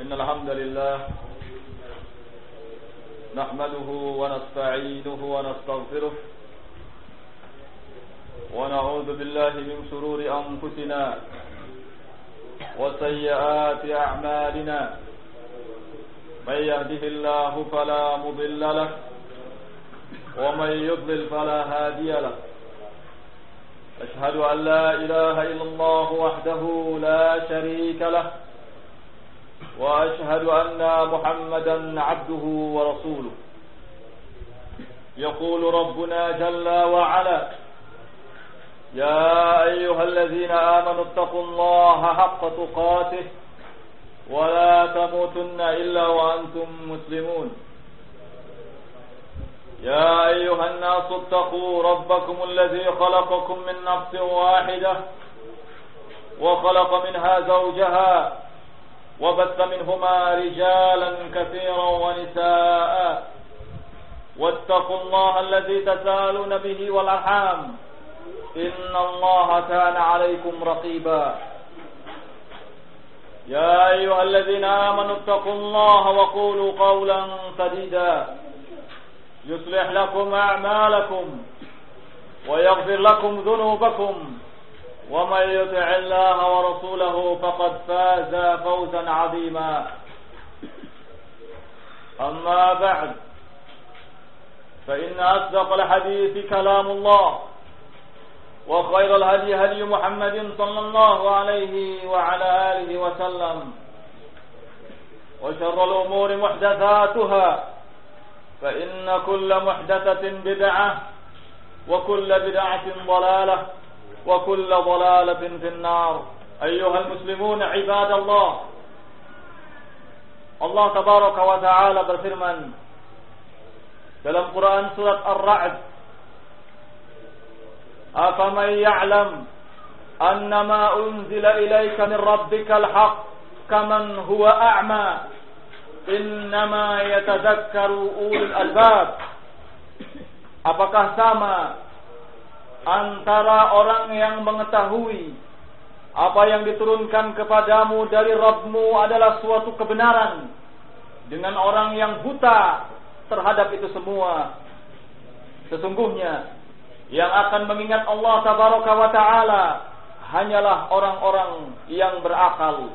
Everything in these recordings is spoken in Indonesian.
إن الحمد لله نحمده ونستعينه ونستغفره ونعوذ بالله من شرور أنفسنا وسيئات أعمالنا من يهده الله فلا مضل له ومن يضلل فلا هادي له أشهد أن لا إله إلا الله وحده لا شريك له وأشهد أن محمدا عبده ورسوله يقول ربنا جل وعلا يا أيها الذين آمنوا اتقوا الله حق تقاته ولا تموتن إلا وأنتم مسلمون يا أيها الناس اتقوا ربكم الذي خلقكم من نفس واحدة وخلق منها زوجها وبث منهما رجالا كثيرا ونساء واتقوا الله الذي تساءلون به والأرحام إن الله كان عليكم رقيبا يا أيها الذين آمنوا اتقوا الله وقولوا قولا سديدا يصلح لكم أعمالكم ويغفر لكم ذنوبكم ومن يطع الله ورسوله فقد فاز فوزا عظيما أما بعد فإن أصدق الحديث كلام الله وخير الهدي هدي محمد صلى الله عليه وعلى آله وسلم وشر الأمور محدثاتها فإن كل محدثة بدعة وكل بدعة ضلالة وكل ضلالة في النار أيها المسلمون عباد الله Allah tabaraka wa ta'ala berfirman dalam Quran surat Ar-Ra'd afaman ya'lam annama unzila ilayka min rabbikal haqq kaman huwa a'ma innama yatadhakkaru ulul albab. Apakah sama antara orang yang mengetahui apa yang diturunkan kepadamu dari Rabbmu adalah suatu kebenaran dengan orang yang buta terhadap itu semua? Sesungguhnya yang akan mengingat Allah tabaraka wa ta'ala hanyalah orang-orang yang berakal.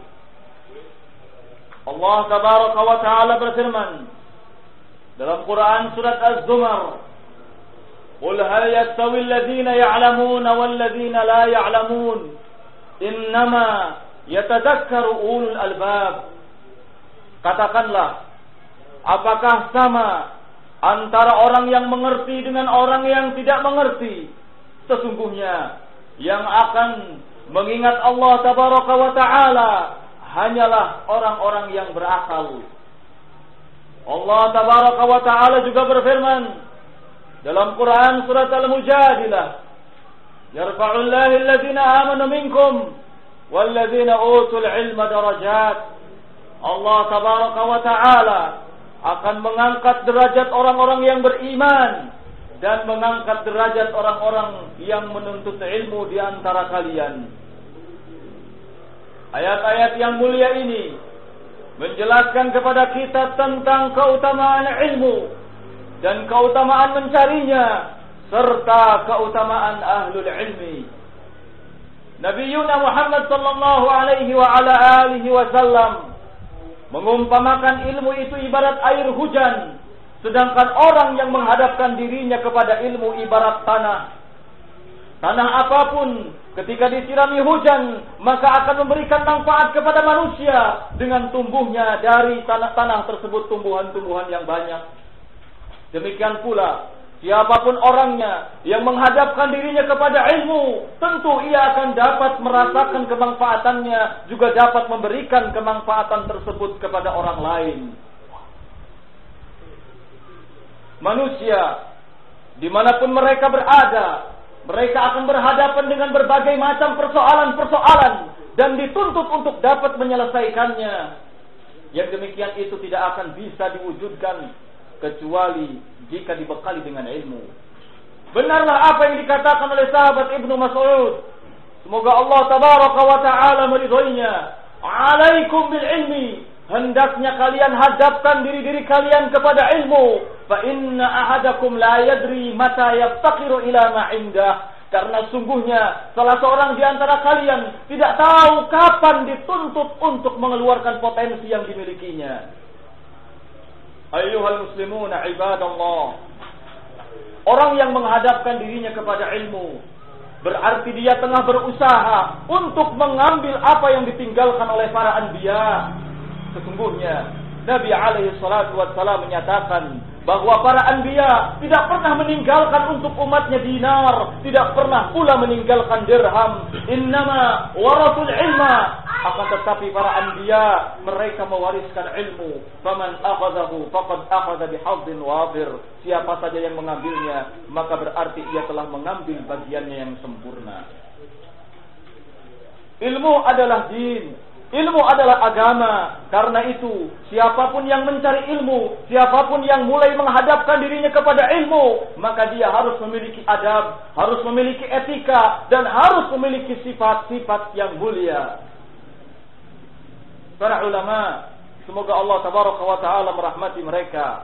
Allah tabaraka wa ta'ala berfirman dalam Quran surat Az-Zumar, qul hal yastawi alladhina ya'lamuna wal ladhina la ya'lamun innama yatadhakkaru ulul albab. Katakanlah, apakah sama antara orang yang mengerti dengan orang yang tidak mengerti? Sesungguhnya yang akan mengingat Allah tabaraka wa ta'ala hanyalah orang-orang yang berakal. Allah tabaraka wa ta'ala juga berfirman dalam Quran surat Al-Mujadilah, yarfa'ullahu alladhina amanu minkum walladhina utul ilma darajat. Allah tabaraka wa ta'ala akan mengangkat derajat orang-orang yang beriman dan mengangkat derajat orang-orang yang menuntut ilmu di antara kalian. Ayat-ayat yang mulia ini menjelaskan kepada kita tentang keutamaan ilmu dan keutamaan mencarinya serta keutamaan ahlul ilmi. Nabiyyuna Muhammad sallallahu alaihi wa ala alihi wasallam mengumpamakan ilmu itu ibarat air hujan, sedangkan orang yang menghadapkan dirinya kepada ilmu ibarat tanah. Tanah apapun ketika disirami hujan maka akan memberikan manfaat kepada manusia dengan tumbuhnya dari tanah-tanah tersebut tumbuhan-tumbuhan yang banyak. Demikian pula siapapun orangnya yang menghadapkan dirinya kepada ilmu, tentu ia akan dapat merasakan kemanfaatannya, juga dapat memberikan kemanfaatan tersebut kepada orang lain. Manusia dimanapun mereka berada, mereka akan berhadapan dengan berbagai macam persoalan-persoalan dan dituntut untuk dapat menyelesaikannya. Yang demikian itu tidak akan bisa diwujudkan kecuali jika dibekali dengan ilmu. Benarlah apa yang dikatakan oleh sahabat Ibnu Mas'ud, semoga Allah tabaraka wa ta'ala meridhoinya, alaikum bil ilmi, hendaknya kalian hadapkan diri-diri kalian kepada ilmu. Fa inna ahadakum la yadri mata yaftaqiru ila ma indah. Karena sungguhnya salah seorang di antara kalian tidak tahu kapan dituntut untuk mengeluarkan potensi yang dimilikinya. Ayyuhal muslimuna ibadallah. Orang yang menghadapkan dirinya kepada ilmu, berarti dia tengah berusaha untuk mengambil apa yang ditinggalkan oleh para anbiya. Sesungguhnya Nabi alaihi salatu wassalam menyatakan bahwa para anbiya tidak pernah meninggalkan untuk umatnya dinar, tidak pernah pula meninggalkan dirham. Innama warathul ilma. Akan tetapi para anbiya mereka mewariskan ilmu. Faman akhadhahu faqad akhadha bihadhin wafir. Siapa saja yang mengambilnya, maka berarti ia telah mengambil bagiannya yang sempurna. Ilmu adalah din. Ilmu adalah agama. Karena itu, siapapun yang mencari ilmu, siapapun yang mulai menghadapkan dirinya kepada ilmu, maka dia harus memiliki adab, harus memiliki etika, dan harus memiliki sifat-sifat yang mulia. Para ulama, semoga Allah tabaraka wa ta'ala merahmati mereka,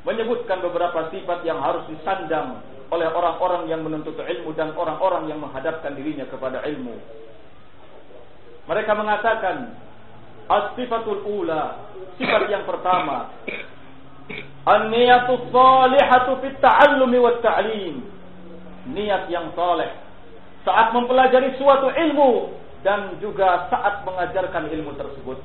menyebutkan beberapa sifat yang harus disandang oleh orang-orang yang menuntut ilmu dan orang-orang yang menghadapkan dirinya kepada ilmu. Mereka mengatakan as-sifatul ula, sifat yang pertama, an-niyatus salihatu fit ta'allumi wat ta'lim. Niat yang saleh saat mempelajari suatu ilmu dan juga saat mengajarkan ilmu tersebut.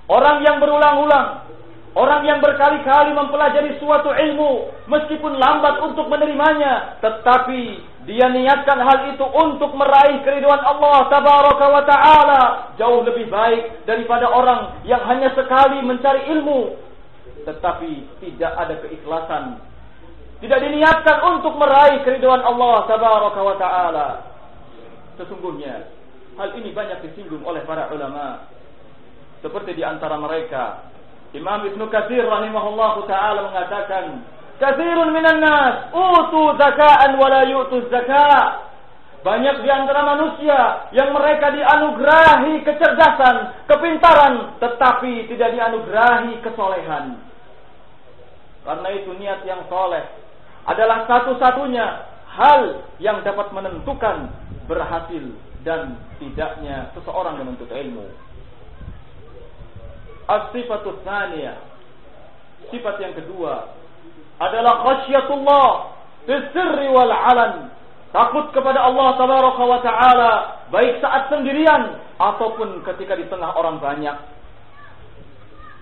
Orang yang berulang-ulang, orang yang berkali-kali mempelajari suatu ilmu, meskipun lambat untuk menerimanya, tetapi dia niatkan hal itu untuk meraih keridhaan Allah tabaraka wa ta'ala, jauh lebih baik daripada orang yang hanya sekali mencari ilmu tetapi tidak ada keikhlasan, tidak diniatkan untuk meraih keridhaan Allah tabaraka wa ta'ala. Sesungguhnya hal ini banyak disinggung oleh para ulama. Seperti di antara mereka Imam Ibnu Katsir rahimahullahu ta'ala mengatakan, katsirun minan nas utu zaka'an wa la yu'tu zakah. Banyak di antara manusia yang mereka dianugerahi kecerdasan, kepintaran, tetapi tidak dianugerahi kesolehan. Karena itu niat yang soleh adalah satu-satunya hal yang dapat menentukan berhasil dan tidaknya seseorang menuntut ilmu. As-sifatus tsaniyah, sifat yang kedua adalah khasyatullah fis sirri wal alan. Takut kepada Allah tabaraka wa ta'ala baik saat sendirian ataupun ketika di tengah orang banyak.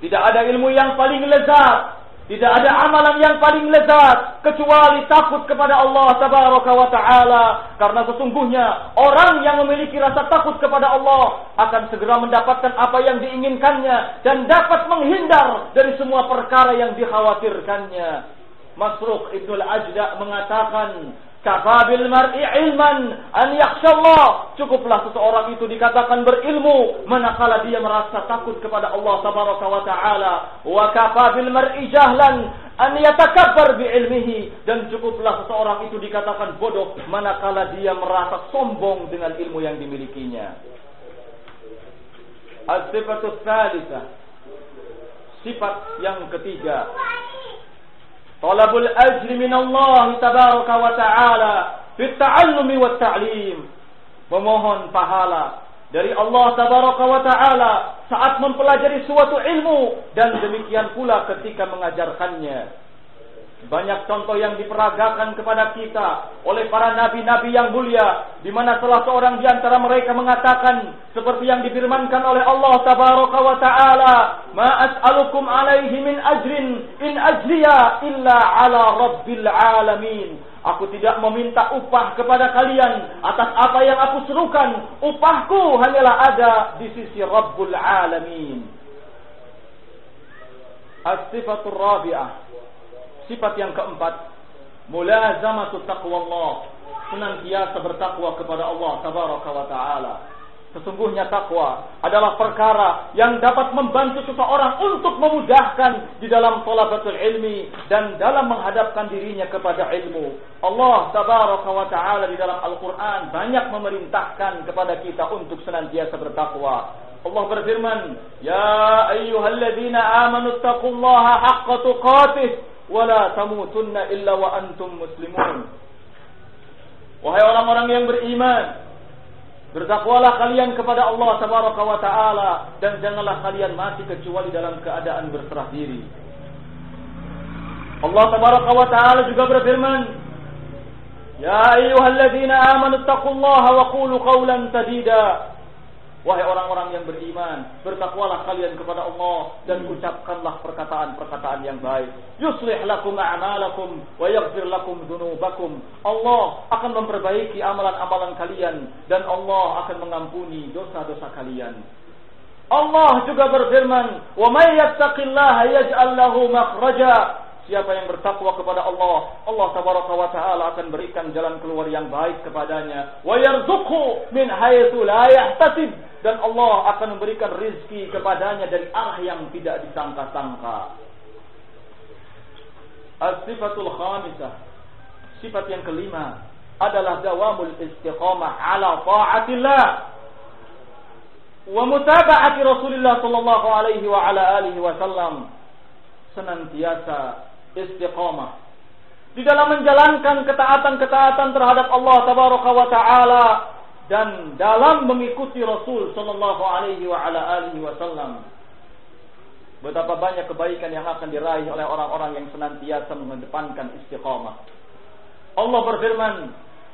Tidak ada ilmu yang paling lezat, tidak ada amalan yang paling lezat kecuali takut kepada Allah tabaraka wa ta'ala. Karena sesungguhnya orang yang memiliki rasa takut kepada Allah akan segera mendapatkan apa yang diinginkannya dan dapat menghindar dari semua perkara yang dikhawatirkannya. Masruq Ibnul Ajda mengatakan, kafabil mar'i ilman an yakhshallah. Cukuplah seseorang itu dikatakan berilmu manakala dia merasa takut kepada Allah tabaraka wa ta'ala. Wa kafabil mar'i jahlan an yatakabbar bi ilmihi. Dan cukuplah seseorang itu dikatakan bodoh manakala dia merasa sombong dengan ilmu yang dimilikinya. As-sifatus tsalitsah, sifat yang ketiga, talabul ajri minallahi tabaraka wa ta'ala fit ta'allumi wat ta'lim. Memohon pahala dari Allah tabaraka wa ta'ala saat mempelajari suatu ilmu dan demikian pula ketika mengajarkannya. Banyak contoh yang diperagakan kepada kita oleh para nabi-nabi yang mulia, di mana salah seorang di antara mereka mengatakan seperti yang difirmankan oleh Allah tabaraka wa ta'ala, ma as'alukum alaihi min ajrin in ajriya illa ala rabbil alamin. Aku tidak meminta upah kepada kalian atas apa yang aku serukan. Upahku hanyalah ada di sisi Rabbul Alamin. As-sifatur rabi'ah, sifat yang keempat, mulazamatu taqwallah, senantiasa bertakwa kepada Allah tabaraka wa ta'ala. Sesungguhnya takwa adalah perkara yang dapat membantu seseorang untuk memudahkan di dalam thalabatul ilmi dan dalam menghadapkan dirinya kepada ilmu. Allah tabaraka wa ta'ala di dalam Al-Quran banyak memerintahkan kepada kita untuk senantiasa bertakwa. Allah berfirman, "Ya ayyuhalladzina amanu taqullaha haqqa tuqatih wa la tamutunna illa wa antum muslimun." Wahai orang-orang yang beriman, bertakwalah kalian kepada Allah tabaraka wa taala dan janganlah kalian mati kecuali dalam keadaan berserah diri. Allah tabaraka wa taala juga berfirman, "Ya ayyuhalladzina amanu taqullaha wa qulu qawlan sadida." Wahai orang-orang yang beriman, bertakwalah kalian kepada Allah dan ucapkanlah perkataan-perkataan yang baik. Yuslih lakum a'malakum wa yaghfir lakum dzunubakum. Allah akan memperbaiki amalan-amalan kalian dan Allah akan mengampuni dosa-dosa kalian. Allah juga berfirman, "Wa may yattaqillaha yaj'al lahu makhraja." Siapa yang bertakwa kepada Allah, Allah tabaraka wa taala akan berikan jalan keluar yang baik kepadanya. Wa yarzuqhu min haitsu la yahtasib, dan Allah akan memberikan rizki kepadanya dari arah yang tidak disangka-sangka. As-sifatul khamisah, sifat yang kelima adalah dawamul istiqamah ala ta'atillah wa mutaba'ati Rasulullah sallallahu alaihi wa ala alihi wasallam. Senantiasa istiqamah di dalam menjalankan ketaatan-ketaatan terhadap Allah tabaraka wa taala dan dalam mengikuti Rasul sallallahu alaihi wa ala alihi wasallam. Betapa banyak kebaikan yang akan diraih oleh orang-orang yang senantiasa mengedepankan istiqamah. Allah berfirman,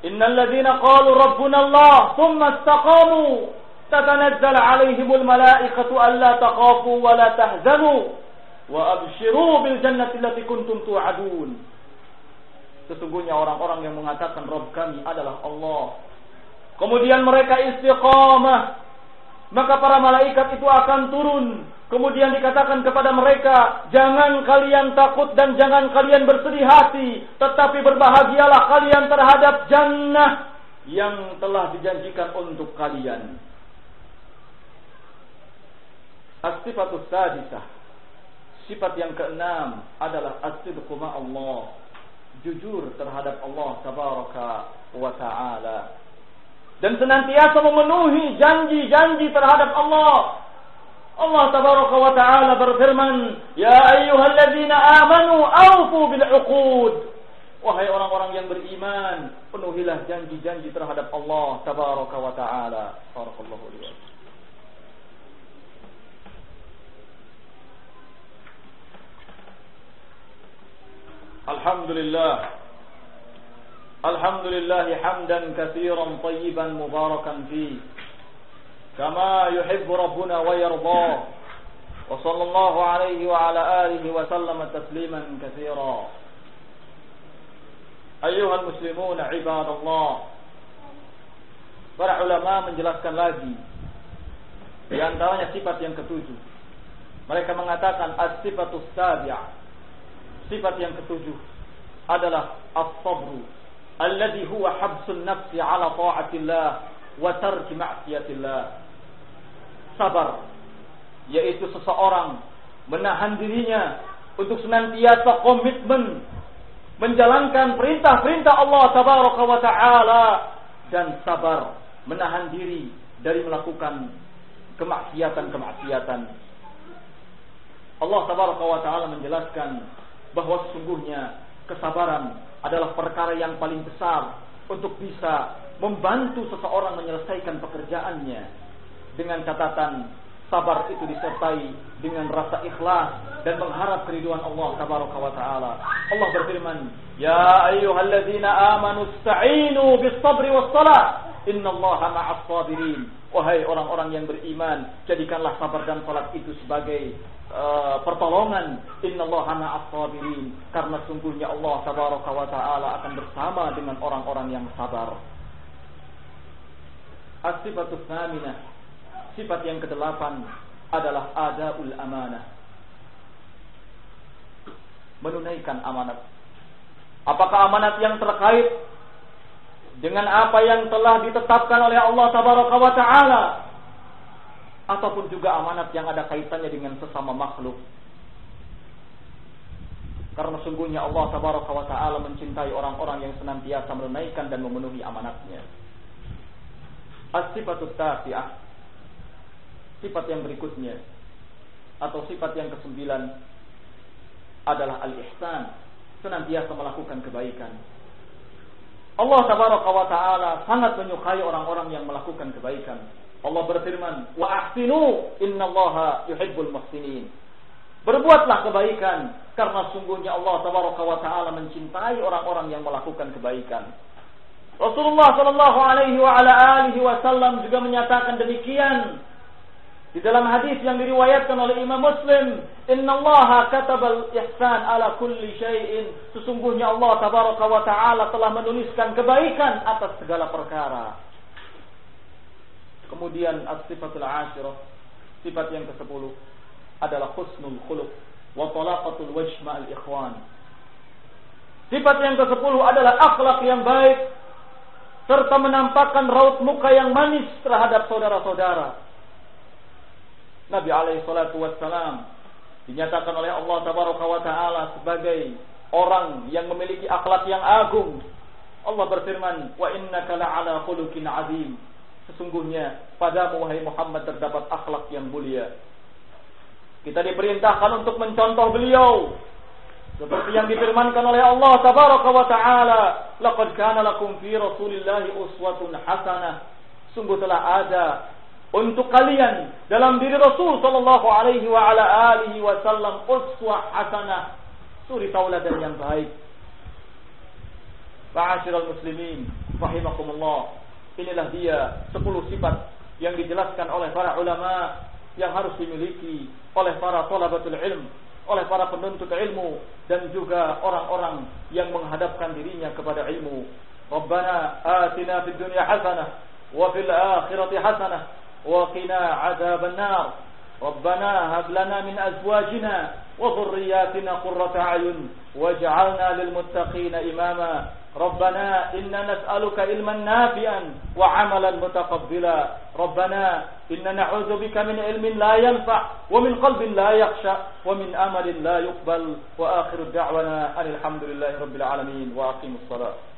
"Innal ladzina qalu rabbuna Allah tsumma istaqamu tatanazzalu alaihimul malaikatu alla taqafu wa la tahzanu wa abshiru bil jannati allati kuntum tu'adun." Sesungguhnya orang-orang yang mengatakan Rabb kami adalah Allah, kemudian mereka istiqamah, maka para malaikat itu akan turun. Kemudian dikatakan kepada mereka, "Jangan kalian takut dan jangan kalian bersedih hati, tetapi berbahagialah kalian terhadap jannah yang telah dijanjikan untuk kalian." As-sifatus sadisah, sifat yang keenam adalah as-sidqu ma'allah, jujur terhadap Allah tabaraka wa ta'ala, dan senantiasa memenuhi janji-janji terhadap Allah. Allah tabaraka wa ta'ala berfirman, "Ya ayyuhalladzina amanu awfu bil 'uqud." Wahai orang-orang yang beriman, penuhilah janji-janji terhadap Allah tabaraka wa ta'ala. Barakallahu li. Alhamdulillah hamdan katsiran tayyiban mubarakan fi kama yuhibbu rabbuna wa yarda, wa sallallahu alaihi wa ala alihi wa sallama tasliman katsira. Ayyuhal muslimun ibadallah, para ulama menjelaskan lagi di antaranya sifat yang ketujuh. Mereka mengatakan as-sifatus sabi'ah, sifat yang ketujuh adalah as-sabru alladhi huwa habsun nafsi ala ta'atillah wa tarki ma'siyatillah. Sabar, yaitu seseorang menahan dirinya untuk senantiasa komitmen menjalankan perintah-perintah Allah tabaraka wa ta'ala, dan sabar menahan diri dari melakukan kemaksiatan-kemaksiatan. Allah tabaraka wa ta'ala menjelaskan bahwa sesungguhnya kesabaran adalah perkara yang paling besar untuk bisa membantu seseorang menyelesaikan pekerjaannya, dengan catatan sabar itu disertai dengan rasa ikhlas dan mengharap keriduan Allah tabaraka wa ta'ala. Allah berfirman, "Ya ayyuhalladzina amanu ista'inu bis-sabri was-salah, innallaha ma'as sabirin." Wahai orang-orang yang beriman, jadikanlah sabar dan salat itu sebagai pertolongan. Innallaha ma'as sabirin, karena sungguhnya Allah tabaraka wa ta'ala akan bersama dengan orang-orang yang sabar. As-sifatus tsaminah, sifat yang kedelapan adalah adaul amanah, menunaikan amanat. Apakah amanat yang terkait dengan apa yang telah ditetapkan oleh Allah tabaraka wa ta'ala, ataupun juga amanat yang ada kaitannya dengan sesama makhluk. Karena sungguhnya Allah tabaraka wa ta'ala mencintai orang-orang yang senantiasa menunaikan dan memenuhi amanatnya. As-sifatut tasi'ah, Sifat yang berikutnya atau sifat yang ke-9 adalah al-ihsan, senantiasa melakukan kebaikan. Allah tabaraka wa ta'ala sangat menyukai orang-orang yang melakukan kebaikan. Allah berfirman, wa ahsinu innallaha yuhibbul muhsinin. Berbuatlah kebaikan, karena sungguhnya Allah tabaraka wa ta'ala mencintai orang-orang yang melakukan kebaikan. Rasulullah sallallahu alaihi wa ala alihi wasallam juga menyatakan demikian di dalam hadis yang diriwayatkan oleh Imam Muslim, innallaha katabal ihsan ala kulli syai'in. Sesungguhnya Allah tabaraka wa ta'ala telah menuliskan kebaikan atas segala perkara. Kemudian as-sifatul ashirah, sifat yang ke-10 adalah husnul khuluq wa talaqatul wajh ma'al ikhwan. Sifat yang ke-10 adalah akhlak yang baik serta menampakkan raut muka yang manis terhadap saudara-saudara. Nabi alaihi salatu wassalam dinyatakan oleh Allah tabaraka wa ta'ala sebagai orang yang memiliki akhlak yang agung. Allah berfirman, wa innaka la'ala khuluqin azim. Sesungguhnya padamu wahai Muhammad terdapat akhlak yang mulia. Kita diperintahkan untuk mencontoh beliau seperti yang difirmankan oleh Allah tabaraka wa ta'ala, laqad kana lakum fi rasulillahi uswatun hasanah. Sungguh telah ada untuk kalian dalam diri Rasul sallallahu alaihi wa ala alihi wasallam uswah hasanah, suri tauladan yang baik. Ma'asyiral muslimin rahimakumullah, inilah dia 10 sifat yang dijelaskan oleh para ulama yang harus dimiliki oleh para thalabatul ilm, oleh para penuntut ilmu, dan juga orang-orang yang menghadapkan dirinya kepada ilmu. Rabbana atina fid dunya hasanah wa fil akhirati hasanah وقنا عذاب النار ربنا هب لنا من أزواجنا وذرياتنا قرة أعين واجعلنا للمتقين إماما ربنا إنا نسألك علما نافعا وعملا متقبلا ربنا إنا نعوذ بك من علم لا ينفع ومن قلب لا يخشع ومن أمل لا يقبل وآخر دعوانا أن الحمد لله رب العالمين وأقيموا الصلاة.